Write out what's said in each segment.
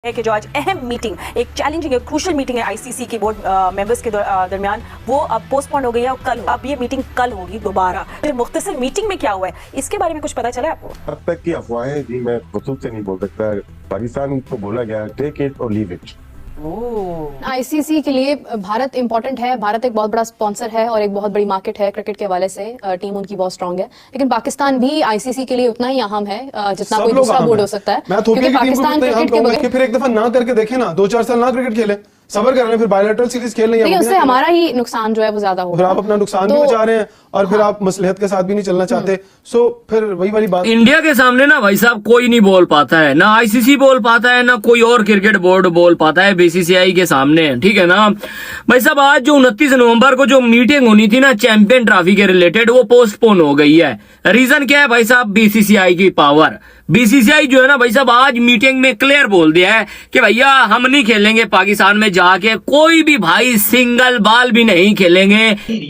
है कि जो आज अहम मीटिंग, एक चैलेंजिंग, एक क्रूशल मीटिंग है आईसीसी की बोर्ड मेंबर्स के दरमियान, वो अब पोस्टपोन हो गई है और कल अब ये मीटिंग कल होगी दोबारा। फिर मुख्तसर मीटिंग में क्या हुआ है इसके बारे में कुछ पता चला आपको? अब तक की अफवाहें जी मैं खुद से नहीं बोल सकता। पाकिस्तान को बोला गया टेक इट और लीव इट। आईसीसी के लिए भारत इंपॉर्टेंट है। भारत एक बहुत बड़ा स्पॉन्सर है और एक बहुत बड़ी मार्केट है क्रिकेट के हवाले से। टीम उनकी बहुत स्ट्रांग है, लेकिन पाकिस्तान भी आईसीसी के लिए उतना ही अहम है जितना कोई दूसरा बोर्ड हो सकता है। क्योंकि पाकिस्तान क्रिकेट के बगैर फिर एक दफा ना करके देखे ना, 2-4 साल ना क्रिकेट खेले, सबर कर रहे हैं, फिर बायलैटरल सीरीज खेल रहे हैं, उससे हमारा ही नुकसान जो है वो ज्यादा होगा। फिर आप अपना नुकसान भी बचा रहे हैं और फिर आप मसलहत के साथ भी नहीं चलना चाहते। सो फिर वही वाली बात, इंडिया के सामने ना भाई साहब कोई नहीं बोल पाता है, ना आईसीसी बोल पाता है, ना कोई और क्रिकेट बोर्ड बोल पाता है बीसीसीआई के सामने, ठीक है ना भाई साहब। आज जो 29 नवंबर को जो मीटिंग होनी थी ना चैंपियन ट्रॉफी के रिलेटेड, वो पोस्टपोन हो गई है। रीजन क्या है भाई साहब? बीसीसीआई की पावर। बीसीसीआई जो है ना भाई साहब आज मीटिंग में क्लियर बोल दिया है कि भैया हम नहीं खेलेंगे पाकिस्तान में जाके, कोई भी भाई सिंगल बॉल भी नहीं खेलेंगे।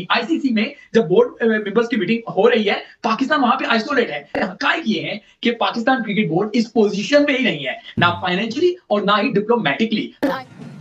आईसीसी में जब बोर्ड मेंबर्स की मीटिंग हो रही है, पाकिस्तान वहां पे आइसोलेट है। हकायक ये है कि पाकिस्तान क्रिकेट बोर्ड इस पोजीशन में ही नहीं है, ना फाइनेंशियली और ना ही डिप्लोमेटिकली।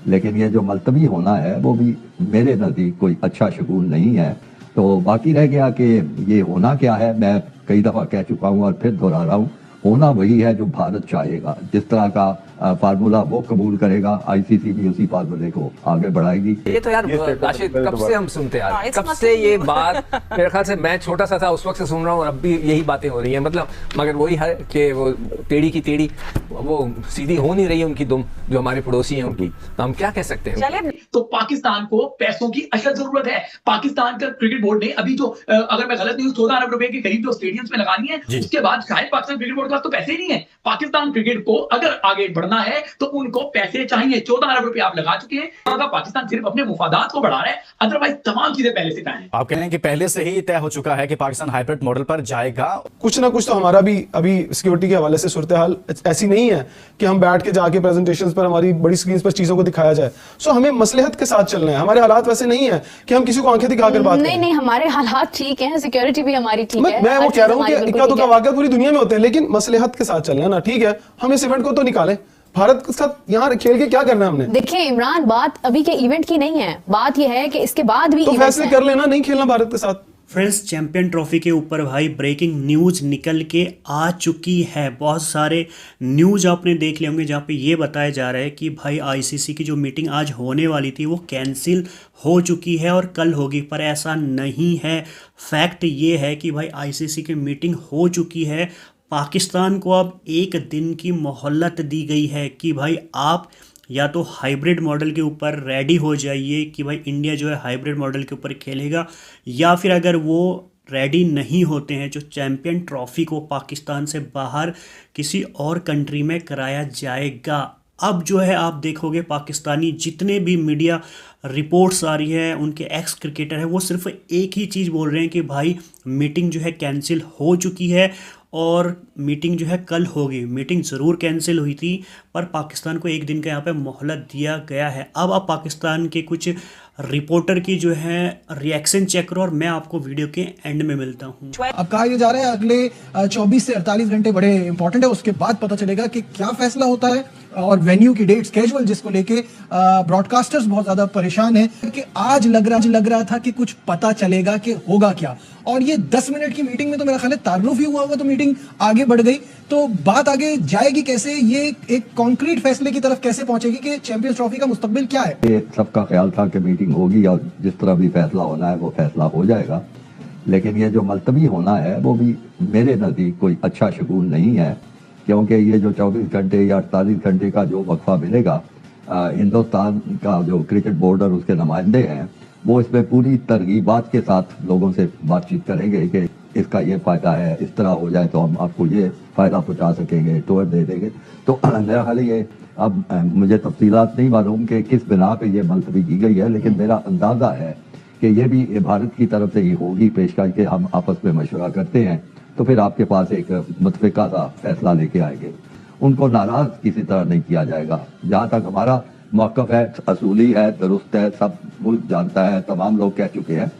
लेकिन ये जो मुलतवी होना है वो भी मेरे नजदीक कोई अच्छा शगुन नहीं है। तो बाकी रह गया कि ये होना क्या है, मैं कई दफा कह चुका हूँ और फिर दोहरा रहा हूँ, होना वही है जो भारत चाहेगा। जिस तरह का फार्मूला वो कबूल करेगा, आईसीसी भी उसी फार्मूले को आगे बढ़ाएगी। ये तो यार राशिद कब से हम सुनते आ रहे हैं, कब से ये बात, मेरे ख्याल से मैं छोटा सा था उस वक्त से सुन रहा हूँ, अब भी यही बातें हो रही हैं। मतलब मगर वही है कि वो टेढ़ी की टेढ़ी वो सीधी हो नहीं रही है उनकी दुम, जो हमारे पड़ोसी हैं उनकी। तो हम क्या कह सकते हैं? तो पाकिस्तान को पैसों की अशद जरूरत है। पाकिस्तान का क्रिकेट बोर्ड ने अभी जो अगर मैं गलत नहीं हूँ 14 अरब रुपए के करीब जो स्टेडियम्स में लगानी है, उसके बाद शायद पाकिस्तान क्रिकेट बोर्ड के पास तो पैसे ही नहीं है। पाकिस्तान क्रिकेट को अगर आगे बढ़ना है तो उनको पैसे चाहिए। 14 अरब रुपए आप लगा चुके हैं। पाकिस्तान सिर्फ अपने मुफादात को बढ़ा रहा है, अदरवाइज तमाम चीजें पहले से तय हैं। आप कह रहे हैं कि पहले से ही तय हो चुका है कि पाकिस्तान हाइब्रिड मॉडल पर जाएगा। कुछ ना कुछ तो हमारा भी अभी सिक्योरिटी के हवाले से सूरत हाल ऐसी नहीं है कि हम बैठ के जाके प्रेजेंटेशंस पर हमारी बड़ी स्क्रीन पर चीजों को दिखाया जाए। सो हमें मसलहत के साथ चलना है। हमारे हालात वैसे नहीं है कि हम किसी को आंखें दिखाकर बात करें। नहीं, हमारे हालात ठीक हैं, सिक्योरिटी भी हमारी ठीक है। मैं वो कह रहा हूँ कि इक्का दुक्का वाक़या पूरी दुनिया में होते हैं, लेकिन मसलहत के साथ चलना है ना। ठीक है, हम इस इवेंट को तो निकालें, भारत के साथ यहाँ खेल के क्या करना है हमने? देखिए इमरान, बात अभी के इवेंट की नहीं है, बात यह है कि इसके बाद भी तो फैसले कर लेना नहीं खेलना भारत के साथ। फ्रेंड्स, चैंपियन ट्रॉफी के ऊपर भाई ब्रेकिंग न्यूज़ निकल के आ चुकी है। बहुत सारे न्यूज़ आपने देख लिए होंगे जहाँ पे ये बताया जा रहा है कि भाई आईसीसी की जो मीटिंग आज होने वाली थी वो कैंसिल हो चुकी है और कल होगी, पर ऐसा नहीं है। फैक्ट ये है कि भाई आईसीसी की मीटिंग हो चुकी है। पाकिस्तान को अब एक दिन की मोहलत दी गई है कि भाई आप या तो हाइब्रिड मॉडल के ऊपर रेडी हो जाइए कि भाई इंडिया जो है हाइब्रिड मॉडल के ऊपर खेलेगा, या फिर अगर वो रेडी नहीं होते हैं जो चैंपियन ट्रॉफी को पाकिस्तान से बाहर किसी और कंट्री में कराया जाएगा। अब जो है आप देखोगे पाकिस्तानी जितने भी मीडिया रिपोर्ट्स आ रही है, उनके एक्स क्रिकेटर है, वो सिर्फ एक ही चीज़ बोल रहे हैं कि भाई मीटिंग जो है कैंसिल हो चुकी है और मीटिंग जो है कल होगी। मीटिंग ज़रूर कैंसिल हुई थी पर पाकिस्तान को एक दिन का यहाँ पे मोहलत दिया गया है। अब आप पाकिस्तान के कुछ रिपोर्टर की जो है रिएक्शन चेक करो और मैं आपको वीडियो के एंड में मिलता हूँ। अब कहा यह जा रहा है अगले 24 से 48 घंटे बड़े इंपॉर्टेंट है, उसके बाद पता चलेगा कि क्या फैसला होता है और वेन्यू की डेट्स कैजुअल, जिसको लेके ब्रॉडकास्टर्स बहुत ज्यादा परेशान हैं कि आज लग रहा था कि कुछ पता चलेगा कि होगा क्या। और ये 10 मिनट की मीटिंग में तो मेरा ख्याल है तारुफ ही हुआ होगा, तो मीटिंग आगे बढ़ गई, तो बात आगे जाएगी कैसे, ये एक कॉन्क्रीट फैसले की तरफ कैसे पहुंचेगी कि चैंपियंस ट्रॉफी का मुस्तकबिल क्या है। ये सबका ख्याल था कि मीटिंग होगी और जिस तरह भी फैसला होना है वो फैसला हो जाएगा। लेकिन ये जो मुलतवी होना है वो भी मेरे नज़दीक कोई अच्छा शगुन नहीं है, क्योंकि ये जो 24 घंटे या 48 घंटे का जो वक्फा मिलेगा, हिंदुस्तान का जो क्रिकेट बोर्ड और उसके नुमाइंदे हैं वो इसमें पूरी तरगीबात के साथ लोगों से बातचीत करेंगे कि इसका ये फ़ायदा है, इस तरह हो जाए तो हम आपको ये फ़ायदा पहुँचा सकेंगे, टूर दे देंगे। तो मेरा ख्याल ये, अब मुझे तफसीलात नहीं मालूम कि किस बिना पे ये मुलतवी की गई है, लेकिन मेरा अंदाज़ा है कि ये भी भारत की तरफ से ही होगी पेशकश के हम आपस में मशवरा करते हैं तो फिर आपके पास एक मुतफ़िका सा फैसला लेके आएंगे। उनको नाराज़ किसी तरह नहीं किया जाएगा। जहाँ तक हमारा मौक़िफ़ है, असूली है, दुरुस्त है, सब मुल्क जानता है, तमाम लोग कह चुके हैं।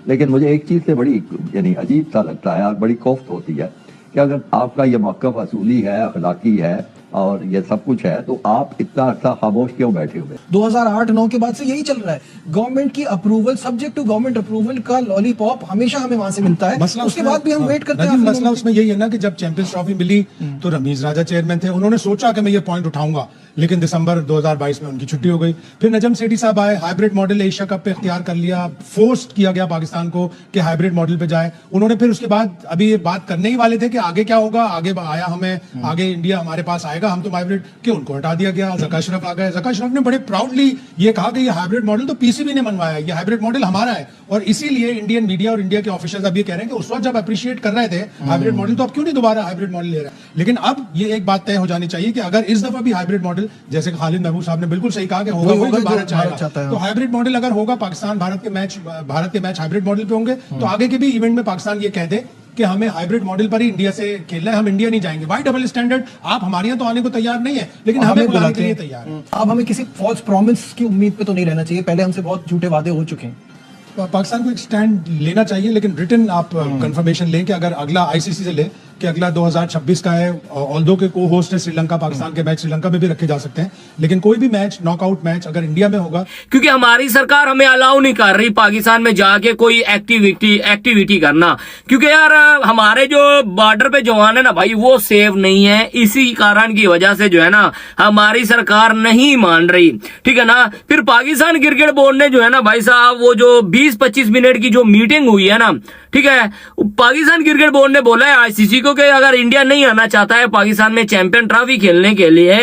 लेकिन मुझे एक चीज़ से बड़ी यानी अजीब सा लगता है और बड़ी कोफ्त होती है कि अगर आपका ये मौक़िफ़ असूली है, अखलाकी है और ये सब कुछ है, तो आप इतना अर्सा खामोश क्यों बैठे हुए? 2008-9 के बाद से यही चल रहा है। गवर्नमेंट की approval, subject to government approval का लॉलीपॉप हमेशा हमें वहां से मिलता है। उसके बाद भी हम वेट करते हैं। मसला उसमें यही है ना कि जब चैंपियंस ट्रॉफी मिली तो रमीज राजा चेयरमैन थे, उन्होंने सोचा कि मैं ये पॉइंट उठाऊंगा, लेकिन दिसंबर 2022 में उनकी छुट्टी हो गई। फिर नजम सेठी साहब आए, हाइब्रिड मॉडल एशिया कप पे इख्तियार कर लिया, फोर्स किया गया पाकिस्तान को कि हाइब्रिड मॉडल पे जाए। उन्होंने फिर उसके बाद अभी ये बात करने ही वाले थे कि आगे क्या होगा, आगे आया हमें, आगे इंडिया हमारे पास आएगा, हम तो हाइब्रिड के, उनको हटा दिया गया। ज़का अशरफ आ गए। ज़का अशरफ ने बड़े प्राउडली ये कहा कि ये हाइब्रिड मॉडल तो पीसीबी ने बनवाया, ये हाइब्रिड मॉडल हमारा है, और इसीलिए इंडियन मीडिया और इंडिया के ऑफिशियल्स अब ये कह रहे हैं कि उस वक्त जब अप्रिशिएट कर रहे थे हाइब्रिड मॉडल, तो अब क्यों नहीं दोबारा हाइब्रिड मॉडल ले रहे हैं। लेकिन अब ये एक बात तय हो जानी चाहिए कि अगर इस दफा भी हाइब्रिड मॉडल, जैसे खालिद महबूब साहब ने बिल्कुल सही कहा कि होगा, वही जो भारत चाहता है, तो हाइब्रिड मॉडल अगर होगा, पाकिस्तान भारत के मैच हाइब्रिड मॉडल पे होंगे, तो आगे के भी इवेंट में पाकिस्तान ये कह दे कि हमें हाइब्रिड मॉडल पर ही इंडिया से खेलना है, हम इंडिया नहीं जाएंगे। Why double standard? आप हमारे यहाँ तो आने को तैयार नहीं है, लेकिन हमें बुलाने के लिए तैयार है। अब हमें किसी फॉल्स प्रॉमिस की उम्मीद पे तो नहीं रहना चाहिए, पहले हमसे बहुत झूठे वादे हो चुके हैं। पाकिस्तान को एक स्टैंड लेना चाहिए, लेकिन रिटन आप कंफर्मेशन लें कि अगर अगला आईसीसी से ले कि अगला 2026 का है, ऑल्दो के को होस्ट है श्रीलंका, पाकिस्तान के मैच श्रीलंका में भी रखे जा सकते हैं, लेकिन कोई भी मैच नॉकआउट मैच अगर इंडिया में होगा, क्योंकि हमारी सरकार हमें अलाउ नहीं कर रही पाकिस्तान में जाके कोई एक्टिविटी करना, क्योंकि यार हमारे जो बॉर्डर पे जवान है ना भाई, वो सेफ नहीं है। इसी कारण की वजह से जो है ना हमारी सरकार नहीं मान रही, ठीक है ना। फिर पाकिस्तान क्रिकेट बोर्ड ने जो है ना भाई साहब, वो जो 20-25 मिनट की जो मीटिंग हुई है ना, ठीक है, पाकिस्तान क्रिकेट बोर्ड ने बोला है आईसीसी को कि अगर इंडिया नहीं आना चाहता है पाकिस्तान में चैंपियन ट्रॉफी खेलने के लिए,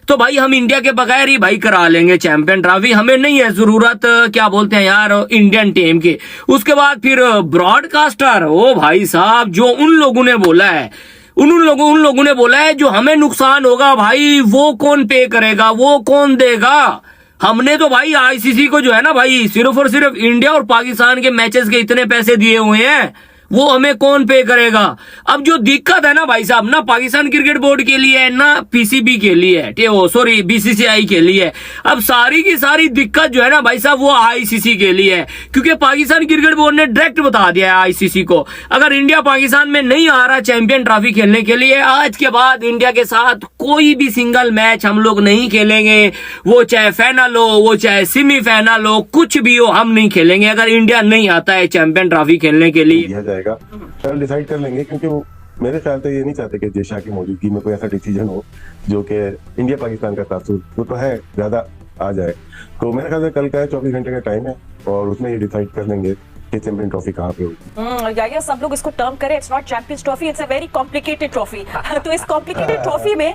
तो भाई हम इंडिया के बगैर ही भाई करा लेंगे चैंपियन ट्रॉफी, हमें नहीं है जरूरत, क्या बोलते हैं यार, इंडियन टीम की। उसके बाद फिर ब्रॉडकास्टर, ओ भाई साहब, जो उन लोगों ने बोला है, उन लोगों ने बोला है जो हमें नुकसान होगा भाई वो कौन पे करेगा, वो कौन देगा। हमने तो भाई आईसीसी को जो है ना भाई सिर्फ और सिर्फ इंडिया और पाकिस्तान के मैचेस के इतने पैसे दिए हुए हैं, वो हमें कौन पे करेगा। अब जो दिक्कत है ना भाई साहब, ना पाकिस्तान क्रिकेट बोर्ड के लिए है, ना पीसीबी के लिए है, सॉरी बीसीसीआई के लिए। अब सारी की सारी दिक्कत जो है ना भाई साहब वो आईसीसी के लिए है, क्योंकि पाकिस्तान क्रिकेट बोर्ड ने डायरेक्ट बता दिया है आईसीसी को, अगर इंडिया पाकिस्तान में नहीं आ रहा चैंपियन ट्रॉफी खेलने के लिए, आज के बाद इंडिया के साथ कोई भी सिंगल मैच हम लोग नहीं खेलेंगे, वो चाहे फाइनल हो, वो चाहे सेमीफाइनल हो, कुछ भी हो, हम नहीं खेलेंगे अगर इंडिया नहीं आता है चैंपियन ट्रॉफी खेलने के लिए। कल डिसाइड कर लेंगे, क्योंकि वो मेरे ख्याल से ये नहीं चाहते कि जय शाह की मौजूदगी में कोई ऐसा डिसीजन हो जो कि इंडिया पाकिस्तान का तासुर, वो तो है, ज्यादा आ जाए। तो मेरे ख्याल से कल का 24 घंटे का टाइम है और उसमें ये डिसाइड कर लेंगे कि चैंपियन ट्रॉफी कहाँ पे होगी। या सब लोग इसको टर्म करें, it's not champions trophy, it's a very complicated trophy. तो इस कॉम्प्लिकेटेड ट्रॉफी में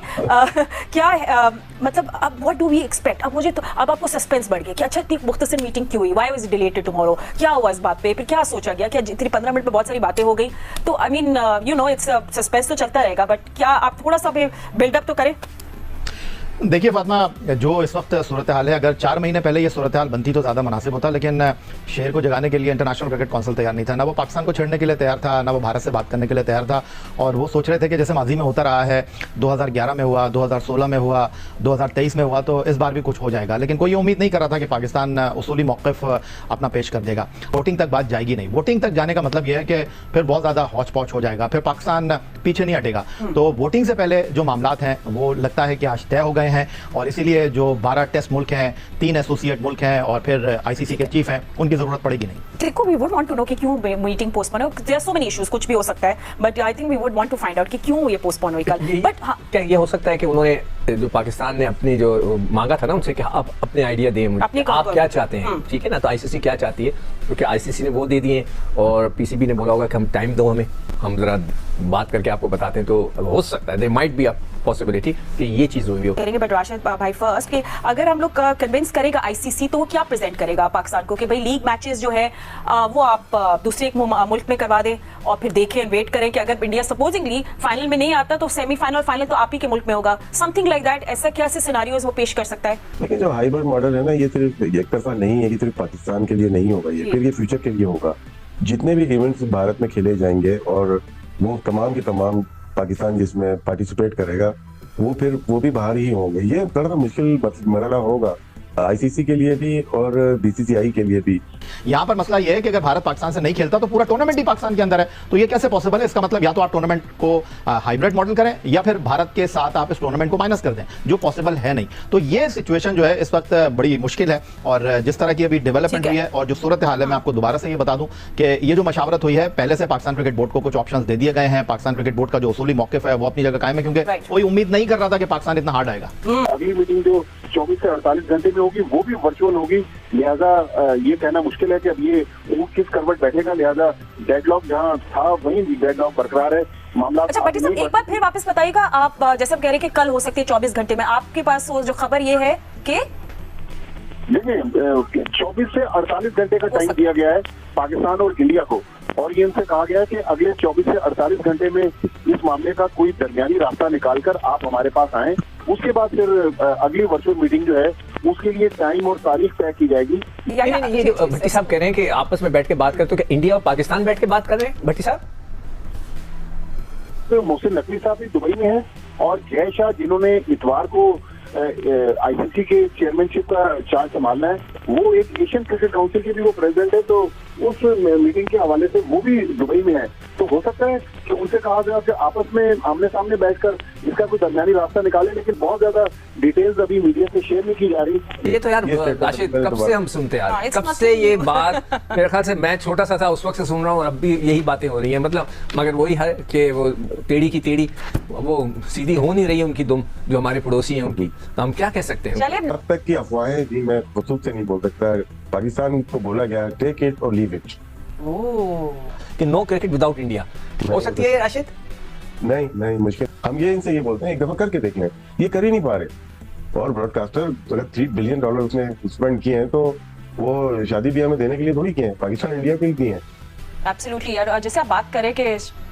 क्या मतलब अब व्हाट डू वी एक्सपेक्ट। अब मुझे तो अब आपको सस्पेंस बढ़ गया कि अच्छा इतनी मुख्तसर मीटिंग क्यों हुई, why was it deleted tomorrow, क्या हुआ इस बात पे, फिर क्या सोचा गया, क्या इतनी 15 मिनट में बहुत सारी बातें हो गई। तो I mean you know it's suspense तो चलता रहेगा, बट क्या आप थोड़ा सा बिल्डअप तो करें। देखिए फातिमा, जो इस वक्त सूरत हाल है, अगर 4 महीने पहले ये सूरत हाल बनती तो ज़्यादा मुनासिब होता, लेकिन शहर को जगाने के लिए इंटरनेशनल क्रिकेट काउंसिल तैयार नहीं था, ना वो पाकिस्तान को छेड़ने के लिए तैयार था, ना वो भारत से बात करने के लिए तैयार था। और वो सोच रहे थे कि जैसे माजी में होता रहा है, 2011 में हुआ, 2016 में हुआ, 2023 में हुआ, तो इस बार भी कुछ हो जाएगा। लेकिन कोई उम्मीद नहीं कर रहा था कि पाकिस्तान उसूली मौक़िफ़ अपना पेश कर देगा। वोटिंग तक बात जाएगी नहीं। वोटिंग तक जाने का मतलब यह है कि फिर बहुत ज़्यादा हौच पौच हो जाएगा, फिर पाकिस्तान पीछे नहीं हटेगा। तो वोटिंग से पहले जो मामलात हैं वो लगता है कि आज तय हो गए हैं, और इसीलिए जो 12 टेस्ट मुल्क हैं, 3 एसोसिएट मुल्क हैं और फिर आईसीसी के चीफ हैं, उनकी जरूरत पड़ेगी नहीं। देखो, we would want to know कि क्यों मीटिंग पोस्टपोन है। There are so many issues, कुछ भी हो सकता है, but I think we would want to find out कि क्यों ये पोस्टपोन हुई कल। बट क्या ये हो सकता है कि उन्होंने जो पाकिस्तान ने अपनी जो मांगा था ना उनसे कि आप अपने आइडिया दें मुझे, आप क्या चाहते हैं, ठीक है ना। तो आईसीसी क्या चाहती है, क्योंकि आईसीसी ने वो दे दिए और पीसीबी ने बोला होगा कि हम टाइम दो, हमें हम जरा बात करके आपको बताते हैं। तो हो सकता है there might be a possibility कि ये चीज हुई हो। करेंगे, बट राशिद भाई फर्स्ट कि अगर हम लोग कन्विंस करेगा आईसीसी, तो वो क्या प्रेजेंट करेगा पाकिस्तान को कि भाई लीग मैचेस जो है वो आप दूसरे एक मुल्क में करवा दें और फिर देखें, वेट करें कि अगर इंडिया सपोजिंगली फाइनल में नहीं आता तो सेमीफाइनल फाइनल तो आप ही के मुल्क में होगा, समथिंग लाइक दैट। ऐसा क्या ऐसे सिनेरियोज वो पेश कर सकता है। लेकिन जो हाइब्रिड मॉडल है ना, ये सिर्फ एक तरफा नहीं है, ये सिर्फ पाकिस्तान के लिए नहीं होगा, ये फिर ये फ्यूचर के लिए होगा। जितने भी इवेंट्स भारत में खेले जाएंगे और वो तमाम के तमाम पाकिस्तान जिसमें पार्टिसिपेट करेगा, वो भी बाहर ही होंगे। ये थोड़ा सा मुश्किल मरहला होगा आईसीसी के लिए भी और बीसीसीआई के लिए भी। यहाँ पर मसला ये है कि अगर भारत पाकिस्तान से नहीं खेलता तो पूरा टूर्नामेंट ही पाकिस्तान के अंदर है, तो ये कैसे पॉसिबल है? इसका मतलब या तो आप टूर्नामेंट को हाइब्रिड मॉडल करें या फिर भारत के साथ आप इस टूर्नामेंट को माइनस कर दें, जो पॉसिबल है नहीं। तो ये सिचुएशन जो है इस वक्त बड़ी मुश्किल है, और जिस तरह की अभी डेवलपमेंट हुई है और जो सूरत हाल है, मैं आपको दोबारा से ये बता दूं कि ये जो मशावरत हुई है, पहले से पाकिस्तान क्रिकेट बोर्ड को कुछ ऑप्शंस दे दिए गए हैं। पाकिस्तान क्रिकेट बोर्ड का जो उसूली मौक़िफ़ है वो अपनी जगह कायम है, क्योंकि कोई उम्मीद नहीं कर रहा था कि पाकिस्तान इतना हार्ड आएगा। अगली मीटिंग जो 24 से 48 घंटे में होगी वो भी वर्चुअल होगी, लिहाजा ये कहना मुश्किल है कि अब ये ऊँट किस करवट बैठेगा। लिहाजा डेडलॉक जहाँ था वहीं डेडलॉक बरकरार है। मामला अच्छा भट्टी साहब, एक बार फिर वापस बताइएगा, आप जैसे आप कह रहे हैं कि कल हो सकती है 24 घंटे में, आपके पास वो जो खबर ये है कि देखिए 24 से 48 घंटे का टाइम दिया गया है पाकिस्तान और इंडिया को, और ये इनसे कहा गया है कि अगले 24 से 48 घंटे में इस मामले का कोई दरमियानी रास्ता निकालकर आप हमारे पास आएं। उसके बाद फिर अगली वर्चुअल मीटिंग जो है उसके लिए टाइम और तारीख तय की जाएगी। ये जो भट्टी साहब कह रहे हैं कि आपस में बैठ के बात करते, तो क्या इंडिया और पाकिस्तान बैठ के बात कर रहे हैं भट्टी साहब? तो मोहसिन नकवी साहब भी दुबई में हैं, और जय शाह जिन्होंने इतवार को आईसीसी के चेयरमैनशिप का चार्ज संभालना है, वो एक एशियन क्रिकेट काउंसिल के भी वो प्रेसिडेंट है, तो उस मीटिंग के हवाले से वो भी दुबई में है। तो हो सकता है कि उनसे कहा जाए कि आपस में आमने सामने बैठकर इसका कोई दरमियानी रास्ता निकाले, लेकिन बहुत ज्यादा डिटेल्स अभी मीडिया से शेयर नहीं की जा रही। ये तो यार राशिद कब से हम सुनते यार, कब से ये बात, मेरे ख्याल से मैं छोटा सा था उस वक्त से सुन रहा हूँ, अब भी यही बातें हो रही हैं। मतलब मगर वही है कि वो टेढ़ी की टेढ़ी वो सीधी हो नहीं रही है उनकी दुम, जो हमारे पड़ोसी हैं उनकी, तो हम क्या कह सकते हैं? अब तक की अफवाहें जी मैं खुद से नहीं बोल सकता। पाकिस्तान को बोला गया टेक इट और लीव इट, कि नो क्रिकेट विदाउट इंडिया हो सकती है राशिद? नहीं मुश्किल। हम ये इनसे ये बोलते हैं एक दफा करके देख लें, ये कर ही नहीं पा रहे। और ब्रॉडकास्टर अगर $3 बिलियन उसने स्पेंड किए हैं तो वो शादी ब्याह में देने के लिए थोड़ी किए हैं, पाकिस्तान इंडिया के लिए किए हैं। एब्सोल्युटली यार, जैसे आप बात करें कि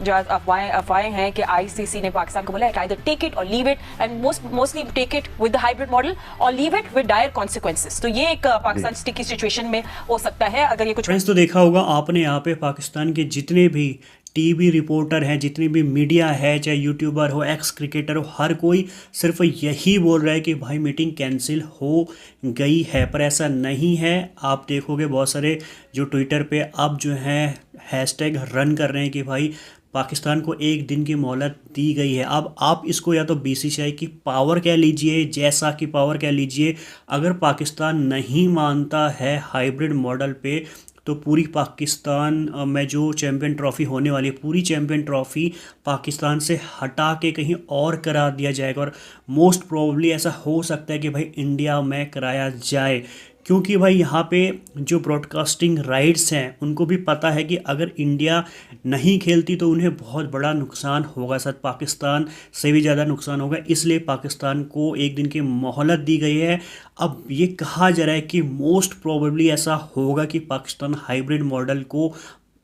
जो अफवाहें हैं कि आईसीसी ने पाकिस्तान को बोला है आइदर टेक इट और leave it, and mostly take it with the hybrid model और leave it with dire consequences. तो ये एक पाकिस्तान स्टिकी सिचुएशन में हो सकता है अगर ये कुछ। फ्रेंड्स, तो देखा होगा आपने यहाँ पे पाकिस्तान के जितने भी टीवी रिपोर्टर हैं, जितनी भी मीडिया है, चाहे यूट्यूबर हो, एक्स क्रिकेटर हो, हर कोई सिर्फ यही बोल रहा है कि भाई मीटिंग कैंसिल हो गई है, पर ऐसा नहीं है। आप देखोगे बहुत सारे जो ट्विटर पे अब जो है हैशटैग रन कर रहे हैं कि भाई पाकिस्तान को एक दिन की मोहलत दी गई है। अब आप इसको या तो बीसीसीआई की पावर कह लीजिए, जैसा की पावर कह लीजिए, अगर पाकिस्तान नहीं मानता है हाइब्रिड मॉडल पे तो पूरी पाकिस्तान में जो चैम्पियन ट्रॉफ़ी होने वाली है, पूरी चैम्पियन ट्रॉफ़ी पाकिस्तान से हटा के कहीं और करा दिया जाएगा। और मोस्ट प्रोबेबली ऐसा हो सकता है कि भाई इंडिया में कराया जाए, क्योंकि भाई यहाँ पे जो ब्रॉडकास्टिंग राइट्स हैं उनको भी पता है कि अगर इंडिया नहीं खेलती तो उन्हें बहुत बड़ा नुकसान होगा, शायद पाकिस्तान से भी ज़्यादा नुकसान होगा। इसलिए पाकिस्तान को एक दिन की मोहलत दी गई है। अब ये कहा जा रहा है कि मोस्ट प्रोबेबली ऐसा होगा कि पाकिस्तान हाइब्रिड मॉडल को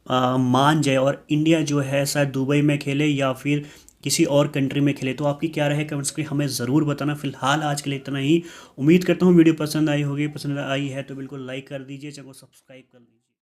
मान जाए और इंडिया जो है शायद दुबई में खेले या फिर किसी और कंट्री में खेले। तो आपकी क्या राय है कमेंट्स में हमें ज़रूर बताना। फिलहाल आज के लिए इतना ही। उम्मीद करता हूँ वीडियो पसंद आई होगी, पसंद आई है तो बिल्कुल लाइक कर दीजिए, चैनल को सब्सक्राइब कर लीजिए।